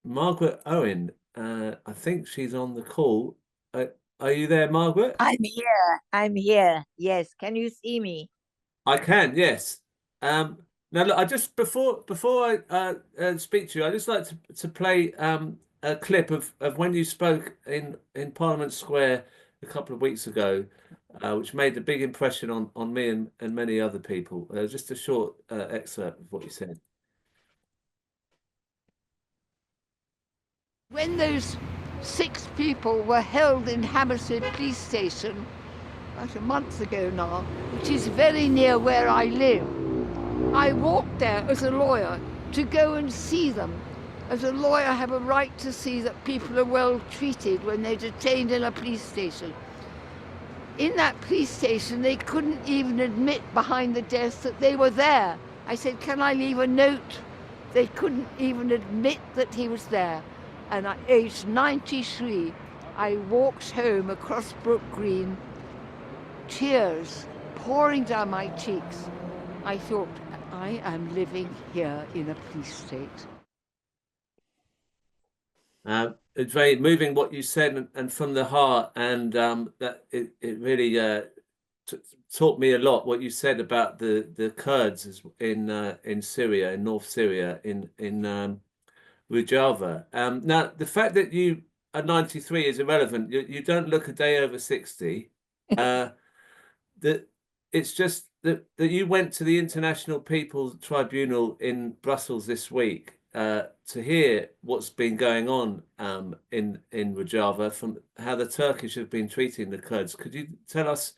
Margaret Owen. I think she's on the call. Uh, are you there, Margaret? I'm here. I'm here. Yes. Can you see me? I can, yes. Now, look, I just before I speak to you, I just like to play a clip of when you spoke in Parliament Square a couple of weeks ago, which made a big impression on me and many other people. Just a short excerpt of what you said. When those 6 people were held in Hammersmith Police Station about a month ago now, which is very near where I live, I walked there as a lawyer to go and see them. As a lawyer, I have a right to see that people are well treated when they're detained in a police station. In that police station, they couldn't even admit behind the desk that they were there. I said, can I leave a note? They couldn't even admit that he was there. And at age 93, I walked home across Brook Green, tears pouring down my cheeks. I thought, I am living here in a police state. It's very moving what you said, and from the heart, and that it really taught me a lot. What you said about the Kurds in Syria, in North Syria, in Rojava. Now, the fact that you are 93 is irrelevant. You don't look a day over 60. That it's just that you went to the International People's Tribunal in Brussels this week to hear what's been going on in Rojava, from how the Turkish have been treating the Kurds. Could you tell us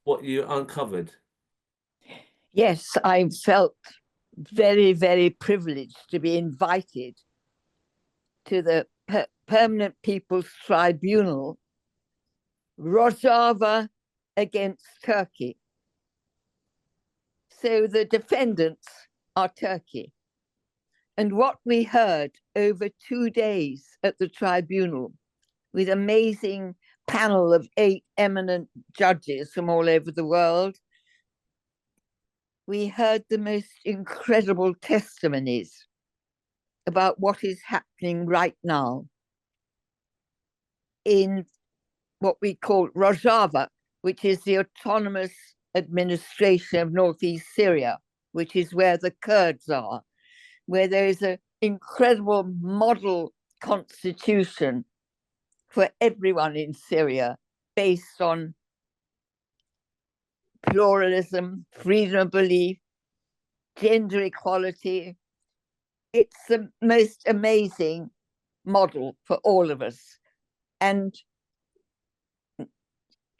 what you uncovered? Yes, I felt very, very privileged to be invited to the Permanent People's Tribunal, Rojava against Turkey. So the defendants are Turkey. And what we heard over 2 days at the tribunal, with amazing panel of 8 eminent judges from all over the world, we heard the most incredible testimonies about what is happening right now in what we call Rojava, which is the autonomous administration of northeast Syria, which is where the Kurds are, where there is an incredible model constitution for everyone in Syria based on pluralism, freedom of belief, gender equality. It's the most amazing model for all of us. And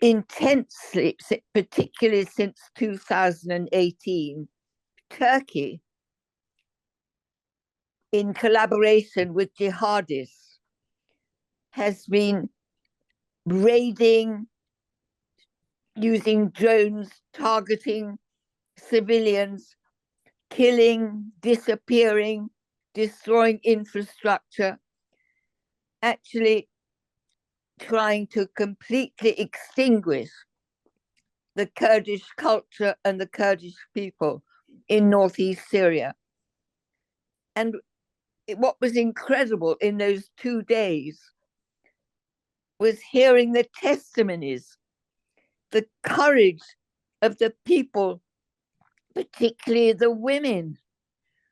intensely, particularly since 2018, Turkey, in collaboration with jihadists, has been raiding, using drones, targeting civilians, killing, disappearing, destroying infrastructure, actually trying to completely extinguish the Kurdish culture and the Kurdish people in northeast Syria. And what was incredible in those 2 days was hearing the testimonies, the courage of the people, particularly the women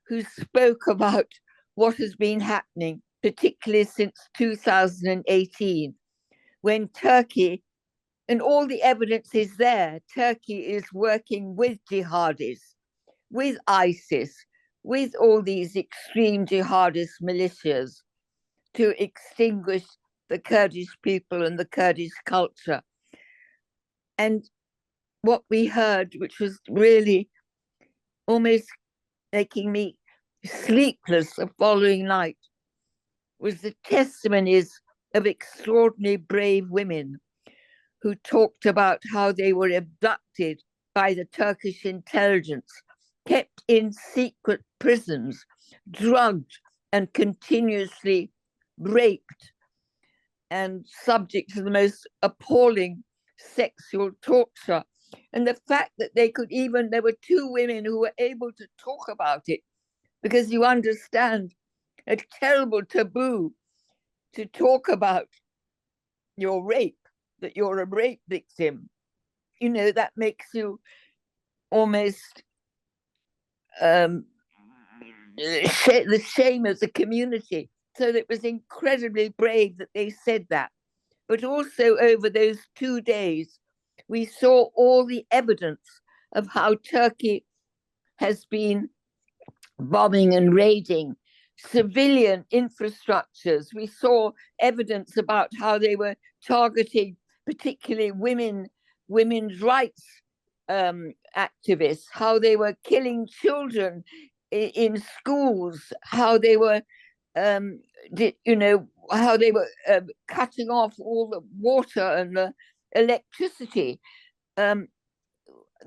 who spoke about what has been happening, particularly since 2018, when Turkey, and all the evidence is there, Turkey is working with jihadists, with ISIS, with all these extreme jihadist militias to extinguish the Kurdish people and the Kurdish culture. And what we heard, which was really almost making me sleepless the following night, was the testimonies of extraordinary brave women who talked about how they were abducted by the Turkish intelligence, kept in secret prisons, drugged and continuously raped, and subject to the most appalling sexual torture. And the fact that there were 2 women who were able to talk about it, because you understand, a terrible taboo to talk about your rape, that you're a rape victim. You know, that makes you almost the shame of the community. So it was incredibly brave that they said that. But also over those 2 days, we saw all the evidence of how Turkey has been bombing and raiding civilian infrastructures. We saw evidence about how they were targeting particularly women's rights activists, how they were killing children in schools, how they were how they were cutting off all the water and the electricity. There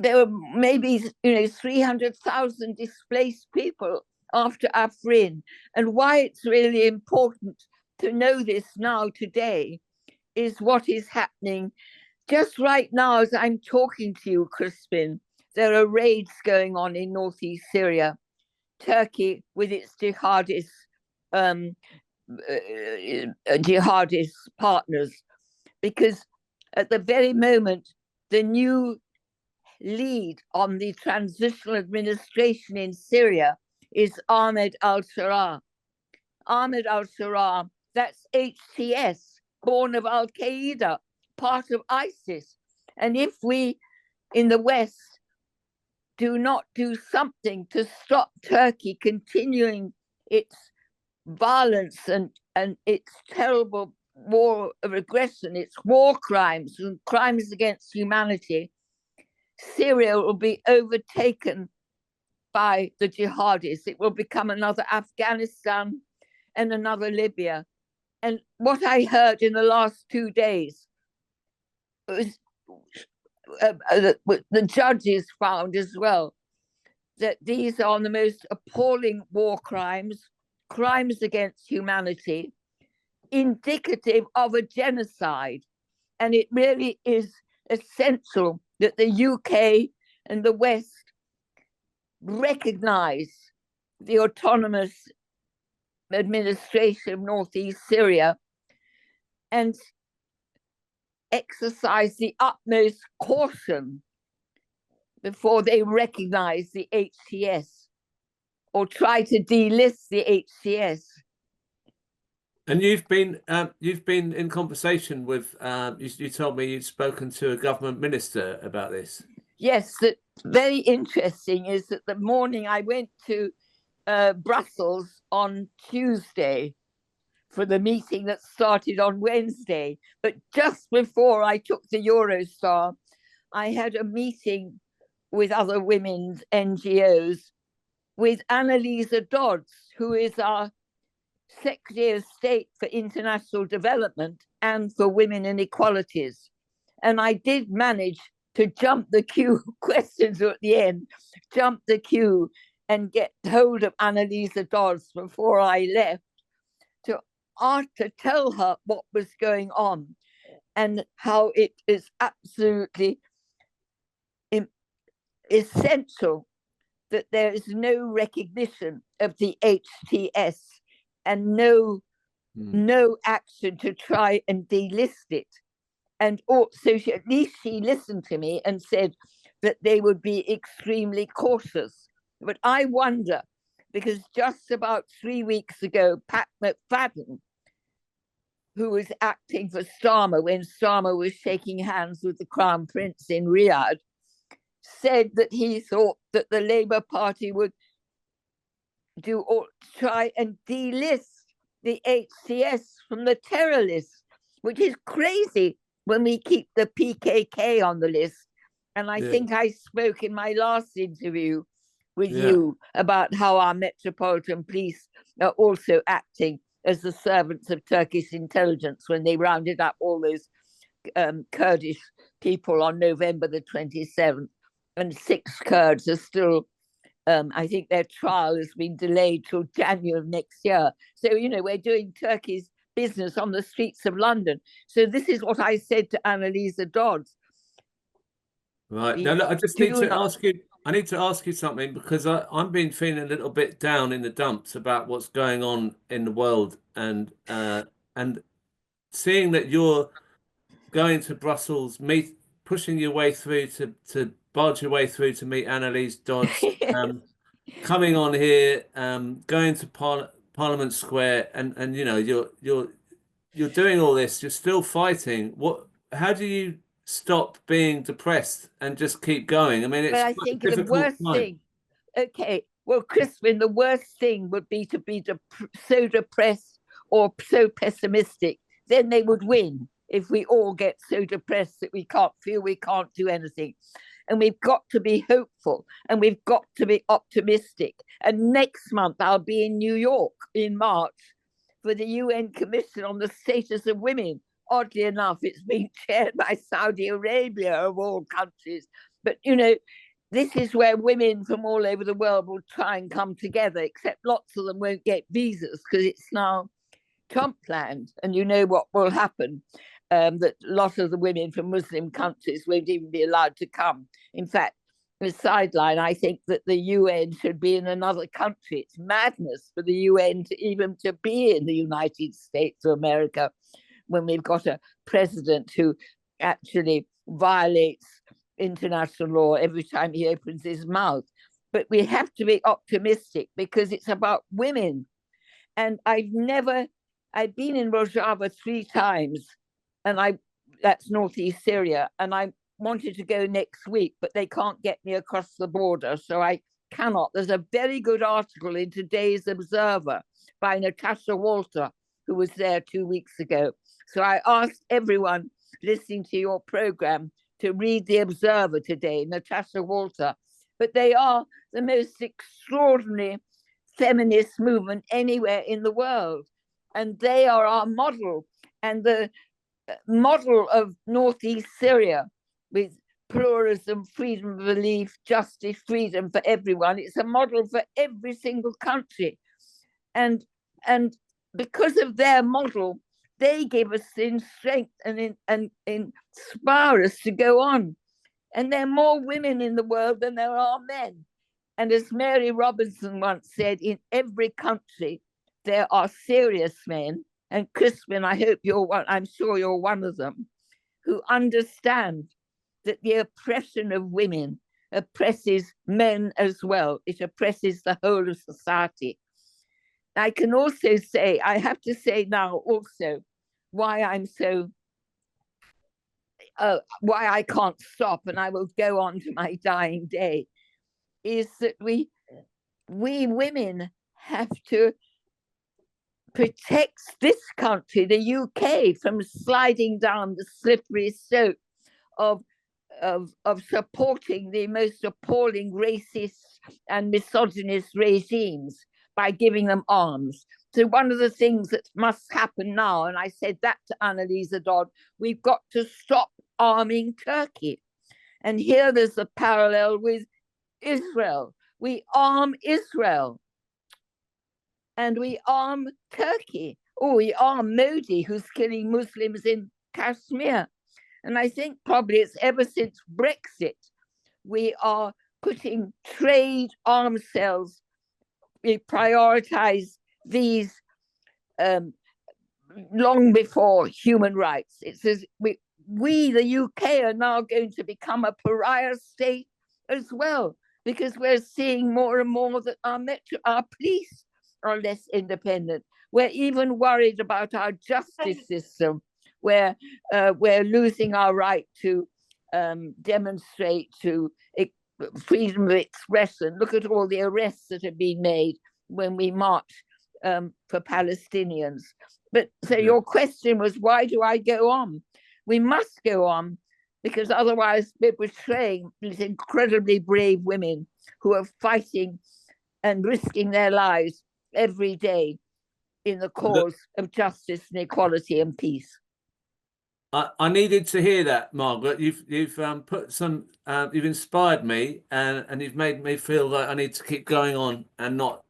were maybe 300,000 displaced people after Afrin. And why it's really important to know this now today is what is happening just right now as I'm talking to you, Crispin. There are raids going on in northeast Syria. Turkey with its jihadist partners, because at the very moment the new lead on the transitional administration in Syria is Ahmed al-Sharaa. Ahmed al-Sharaa, that's HTS, born of Al-Qaeda, part of ISIS. And if we in the West do not do something to stop Turkey continuing its violence and its terrible war of aggression, its war crimes and crimes against humanity, Syria will be overtaken by the jihadis. It will become another Afghanistan and another Libya. And what I heard in the last 2 days was the judges found as well that these are the most appalling war crimes, crimes against humanity, indicative of a genocide. And it really is essential that the UK and the West recognize the autonomous administration of northeast Syria and exercise the utmost caution before they recognize the HTS or try to delist the HTS. And you've been in conversation with you told me you'd spoken to a government minister about this. Yes, that very interesting is that the morning I went to Brussels on Tuesday for the meeting that started on Wednesday, but just before I took the Eurostar, I had a meeting with other women's NGOs with Annalisa Dodds, who is our Secretary of State for International Development and for Women and Equalities. And I did manage to jump the queue, questions at the end, jump the queue and get hold of Annalisa Dodds before I left to tell her what was going on and how it is absolutely essential that there is no recognition of the HTS and no action to try and delist it. And also, at least she listened to me and said that they would be extremely cautious. But I wonder, because just about 3 weeks ago, Pat McFadden, who was acting for Starmer when Starmer was shaking hands with the Crown Prince in Riyadh, said that he thought that the Labour Party would try and delist the HTS from the terror list, which is crazy when we keep the PKK on the list. And I think I spoke in my last interview with you about how our Metropolitan Police are also acting as the servants of Turkish intelligence when they rounded up all those Kurdish people on November the 27th. And 6 Kurds are still, I think their trial has been delayed till January of next year. So, we're doing Turkey's business on the streets of London. So this is what I said to Annalisa Dodds. Right. Now, look, I just need to ask you, I need to ask you something because I'm been feeling a little bit down in the dumps about what's going on in the world, and seeing that you're going to Brussels, pushing your way through to barge your way through to meet Annalise Dodds, coming on here, going to Parliament Square, and you know you're doing all this. You're still fighting. How do you stop being depressed and just keep going? I mean, it's But I quite a think the difficult worst time. thing, okay, well, Crispin, the worst thing would be to be so depressed or so pessimistic. Then they would win if we all get so depressed that we can't feel we can't do anything. And we've got to be hopeful and we've got to be optimistic. And next month, I'll be in New York in March for the UN Commission on the Status of Women. Oddly enough, it's being chaired by Saudi Arabia, of all countries. But, you know, this is where women from all over the world will try and come together, except lots of them won't get visas because it's now Trump land. And you know what will happen, that a lot of the women from Muslim countries won't even be allowed to come. In fact, a sideline, I think that the UN should be in another country. It's madness for the UN to even to be in the United States of America when we've got a president who actually violates international law every time he opens his mouth. But we have to be optimistic because it's about women. And I've been in Rojava 3 times, and that's northeast Syria, and I wanted to go next week, but they can't get me across the border, so I cannot. There's a very good article in today's Observer by Natasha Walter, who was there 2 weeks ago. So I asked everyone listening to your program to read the Observer today, Natasha Walter. But they are the most extraordinary feminist movement anywhere in the world. And they are our model. And the model of Northeast Syria with pluralism, freedom of belief, justice, freedom for everyone, it's a model for every single country. And because of their model, they give us the strength and inspire us to go on. And there are more women in the world than there are men. And as Mary Robinson once said, in every country, there are serious men. And Crispin, I'm sure you're one of them, who understand that the oppression of women oppresses men as well. It oppresses the whole of society. I can also say, I have to say now also, why I can't stop and I will go on to my dying day, is that we women have to protect this country, the UK, from sliding down the slippery slope of supporting the most appalling racist and misogynist regimes by giving them arms. So one of the things that must happen now, and I said that to Annalise Dodd, we've got to stop arming Turkey. And here there's a parallel with Israel. We arm Israel and we arm Turkey. Oh, we arm Modi, who's killing Muslims in Kashmir. And I think probably it's ever since Brexit, we are putting trade arms sales. We prioritize these long before human rights. It says we, the UK, are now going to become a pariah state as well, because we're seeing more and more that our police are less independent. We're even worried about our justice system, where we're losing our right to demonstrate, to freedom of expression. Look at all the arrests that have been made when we march for Palestinians. But so your question was, why do I go on? We must go on, because otherwise we're betraying these incredibly brave women who are fighting and risking their lives every day in the cause of justice and equality and peace. I needed to hear that, Margaret. You've put some, you've inspired me, and you've made me feel like I need to keep going on and not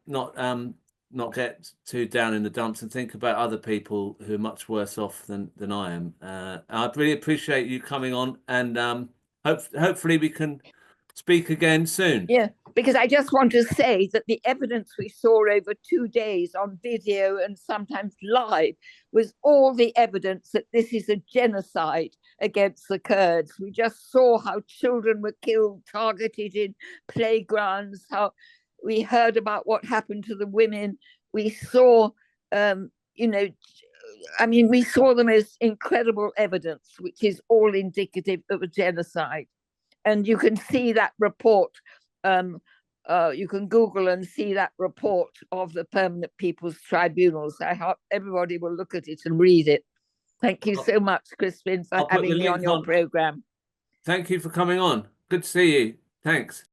get too down in the dumps and think about other people who are much worse off than I am. I really appreciate you coming on, and hopefully we can speak again soon. Yeah, because I just want to say that the evidence we saw over 2 days on video and sometimes live was all the evidence that this is a genocide against the Kurds. We just saw how children were killed, targeted in playgrounds, how we heard about what happened to the women. We saw, you know, I mean, we saw the most incredible evidence, which is all indicative of a genocide. And you can see that report. You can Google and see that report of the Permanent People's Tribunals. I hope everybody will look at it and read it. Thank you so much, Crispin, for having me on your program. Thank you for coming on. Good to see you. Thanks.